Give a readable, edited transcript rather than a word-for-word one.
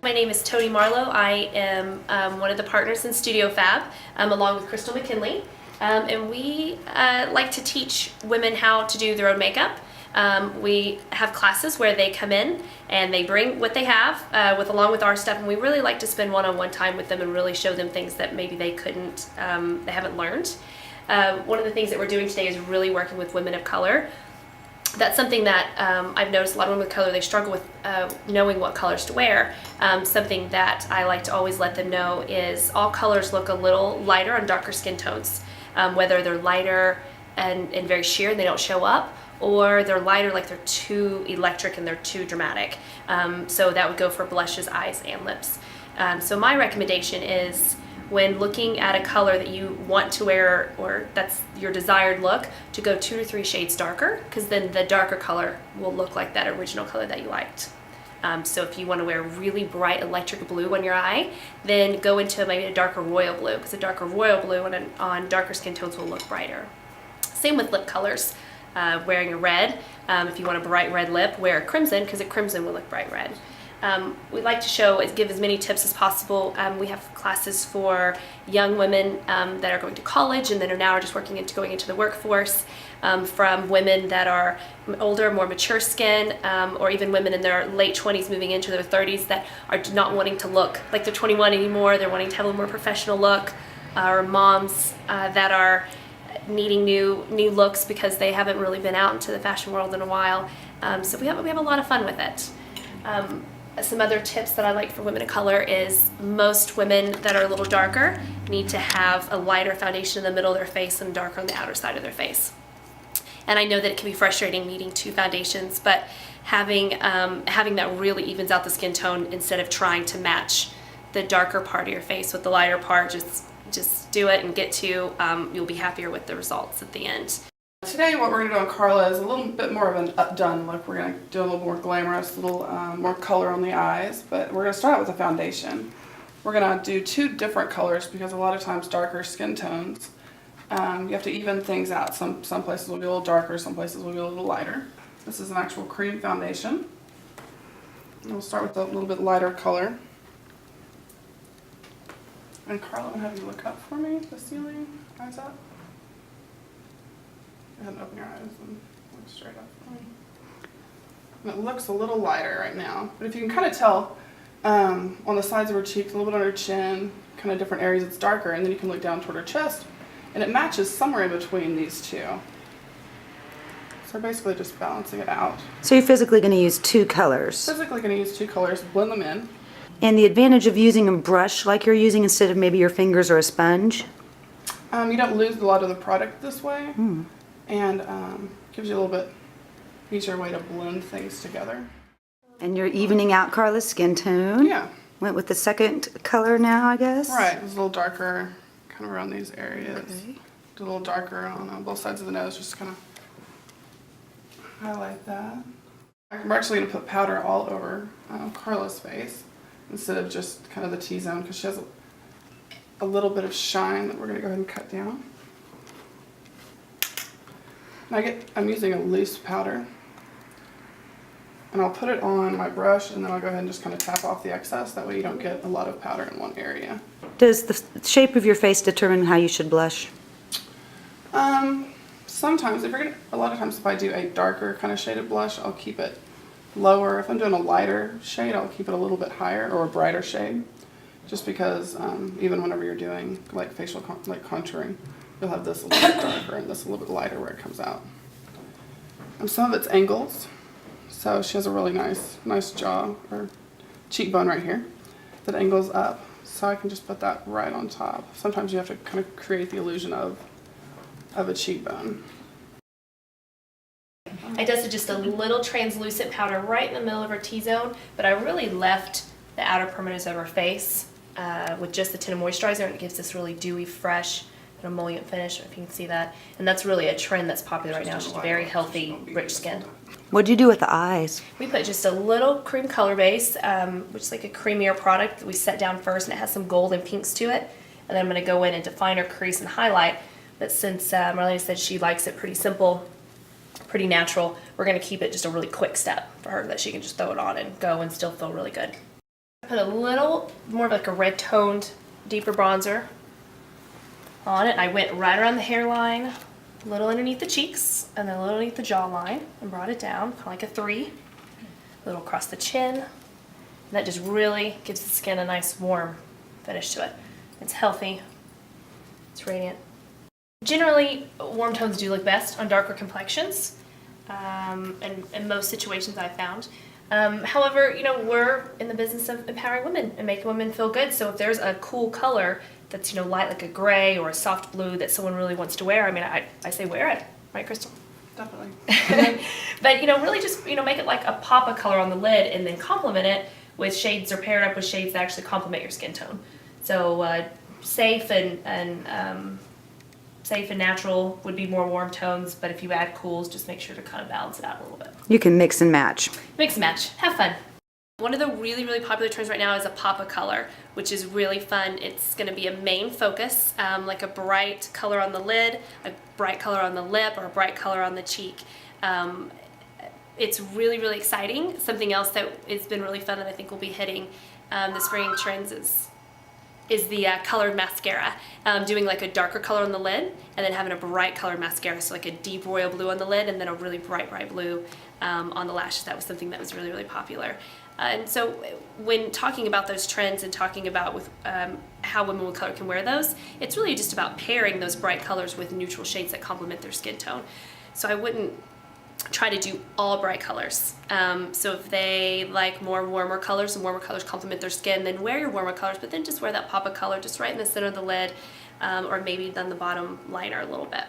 My name is Toni Marlowe. I am one of the partners in Studio Fab, along with Crystal McKinley. And we like to teach women how to do their own makeup. We have classes where they come in and they bring what they have along with our stuff, and we really like to spend one-on-one time with them and really show them things that maybe they haven't learned. One of the things that we're doing today is really working with women of color. That's something that I've noticed a lot of women of color, they struggle with knowing what colors to wear. Something that I like to always let them know is all colors look a little lighter on darker skin tones. Whether they're lighter and very sheer and they don't show up, or they're lighter like they're too electric and they're too dramatic. So that would go for blushes, eyes, and lips. So my recommendation is, when looking at a color that you want to wear or that's your desired look, to go 2 to 3 shades darker, because then the darker color will look like that original color that you liked. So if you want to wear really bright electric blue on your eye, then go into maybe a darker royal blue, because a darker royal blue on darker skin tones will look brighter. Same with lip colors. Wearing a red, if you want a bright red lip, wear a crimson, because a crimson will look bright red. We like to give as many tips as possible. We have classes for young women that are going to college and then are now just going into the workforce, from women that are older, more mature skin, or even women in their late 20s moving into their 30s that are not wanting to look like they're 21 anymore. They're wanting to have a more professional look, or moms that are needing new looks because they haven't really been out into the fashion world in a while. So we have a lot of fun with it. Some other tips that I like for women of color is, most women that are a little darker need to have a lighter foundation in the middle of their face and darker on the outer side of their face. And I know that it can be frustrating needing 2 foundations, but having that really evens out the skin tone instead of trying to match the darker part of your face with the lighter part. Just do it and get to, you'll be happier with the results at the end. Today what we're going to do on Carla is a little bit more of an updone look. We're going to do a little more glamorous, a little more color on the eyes, but we're going to start out with a foundation. We're going to do 2 different colors because a lot of times darker skin tones, you have to even things out. Some places will be a little darker, some places will be a little lighter. This is an actual cream foundation. And we'll start with a little bit lighter color. And Carla, I'm going to have you look up for me, the ceiling, eyes up. Go ahead and open your eyes and look straight up for me. And it looks a little lighter right now, but if you can kind of tell on the sides of her cheeks, a little bit on her chin, kind of different areas, it's darker, and then you can look down toward her chest, and it matches somewhere in between these 2. So we're basically just balancing it out. So you're physically going to use 2 colors. Physically going to use 2 colors, blend them in. And the advantage of using a brush like you're using instead of maybe your fingers or a sponge? You don't lose a lot of the product this way. And gives you a little bit easier way to blend things together. And you're evening out Carla's skin tone. Yeah. Went with the second color now, I guess? Right, it's a little darker kind of around these areas. Okay. A little darker on both sides of the nose, just kind of highlight that. We're actually going to put powder all over Carla's face instead of just kind of the T-zone, because she has a little bit of shine that we're going to go ahead and cut down. I'm using a loose powder, and I'll put it on my brush, and then I'll go ahead and just kind of tap off the excess. That way you don't get a lot of powder in one area. Does the shape of your face determine how you should blush? Sometimes, a lot of times if I do a darker kind of shaded blush, I'll keep it lower. If I'm doing a lighter shade, I'll keep it a little bit higher, or a brighter shade, just because even whenever you're doing like facial contouring, you'll have this a little bit darker and this a little bit lighter where it comes out. And some of it's angles, so she has a really nice jaw or cheekbone right here that angles up, so I can just put that right on top. Sometimes you have to kind of create the illusion of a cheekbone. I dusted just a little translucent powder right in the middle of her T-zone, but I really left the outer perimeters of her face with just the tinted moisturizer, and it gives this really dewy, fresh, an emollient finish, if you can see that. And that's really a trend that's popular right now. She's very healthy, rich skin. What'd you do with the eyes? We put just a little cream color base, which is like a creamier product that we set down first, and it has some gold and pinks to it. And then I'm going to go in and define her crease and highlight. But since Marlene said she likes it pretty simple, pretty natural, we're going to keep it just a really quick step for her that she can just throw it on and go and still feel really good. Put a little more of like a red toned, deeper bronzer on it. I went right around the hairline, a little underneath the cheeks, and then a little underneath the jawline, and brought it down, kind of like a 3. A little across the chin. And that just really gives the skin a nice warm finish to it. It's healthy. It's radiant. Generally, warm tones do look best on darker complexions, and in most situations I've found. However, you know, we're in the business of empowering women and making women feel good. So if there's a cool color that's, you know, light like a gray or a soft blue that someone really wants to wear, I mean, I say wear it, right, Crystal? Definitely. But, you know, really just, you know, make it like a pop of color on the lid and then complement it with shades or pair it up with shades that actually complement your skin tone. So safe and safe and natural would be more warm tones, but if you add cools, just make sure to kind of balance it out a little bit. You can mix and match. Mix and match. Have fun. One of the really, really popular trends right now is a pop of color, which is really fun. It's going to be a main focus, like a bright color on the lid, a bright color on the lip, or a bright color on the cheek. It's really, really exciting. Something else that has been really fun and I think will be hitting the spring trends is the colored mascara. Doing like a darker color on the lid and then having a bright colored mascara, so like a deep royal blue on the lid and then a really bright, bright blue on the lashes. That was something that was really, really popular. And so when talking about those trends and talking about with how women with color can wear those, it's really just about pairing those bright colors with neutral shades that complement their skin tone. So I wouldn't try to do all bright colors. So if they like more warmer colors and warmer colors complement their skin, then wear your warmer colors, but then just wear that pop of color just right in the center of the lid, or maybe down the bottom liner a little bit.